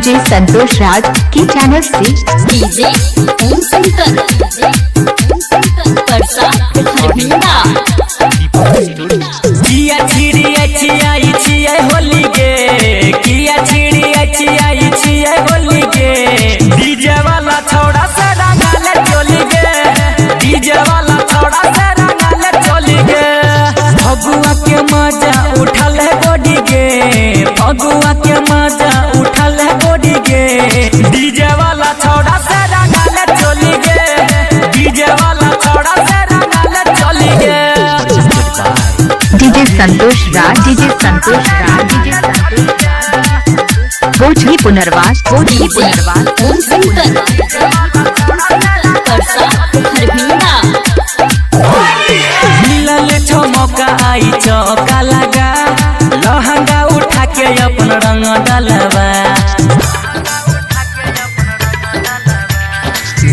DJ Santosh राज की channel से DJ ओम शंकर परसा हरभिंडा किया छिड़ी आई छिए होली गे किया छिड़ी आई छिए होली गे डीजे वाला छोड़ा से रंगाले चली गे डीजे वाला छोड़ा से रंगाले चली गे फगुआ के मजा उठल है गोडी गे फगुआ के मजा उठल है गोडी गे डीजे वाला छोड़ा से रंगाले चली गे डीजे वाला छोड़ा से रंगाले चली गे डीजे संतोष राज भोजली पुनर्वास ओम शंकर परसा हरभिंडा मिलल छो मौका आई चौका लगा लहंगा उठा के अपन रंग डालबा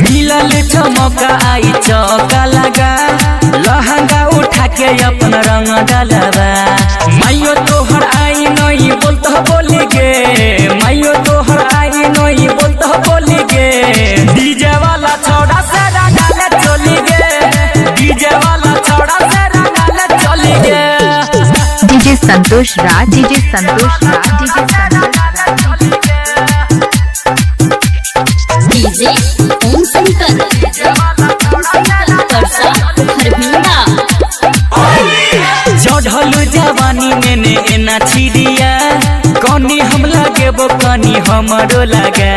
मिलल छो मौका आई चौका लगा लहंगा उठा के अपन रंग डालबा माइयो तोहर आई नहीं बोलत बोली गे माइयो तोहर आई नहीं बोलत बोली गे डीजे वाला छोड़ा से रंगाले चली गे डीजे वाला छोड़ा से रंगाले चली गे डीजे संतोष राज डीजे ओम शंकर परसा हरभिंडा चढ़ल जवानी में ने एना छिड़िया कनी हम लगेबो कनी हमरो लगा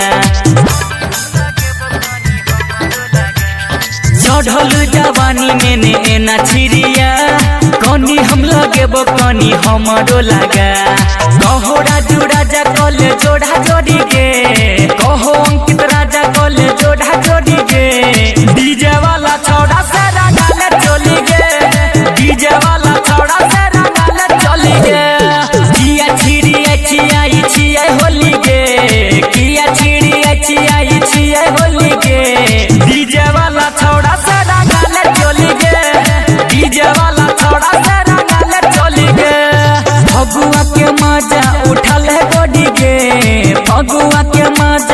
चढ़ल जवानी में ने एना छिड़िया कनी हम लगेबो कनी हमरो लगा कहो राजू राजा कले जोड़ा जोड़ी गे कहो अंकित राजा कले जोड़ा जोड़ी गे डीजे वाला छोड़ा से रंगाले चली गे डीजे वाला छोड़ा से रंगाले चली गे किया छिड़ी आई छिए होली गे किया छिड़ी आई छिए होली गे डीजे वाला छोड़ा से रंगाले चली गे डीजे वाला छोड़ा से रंगाले चली गे फगुआ के मजा उठल है गोडी गे फगुआ के मजा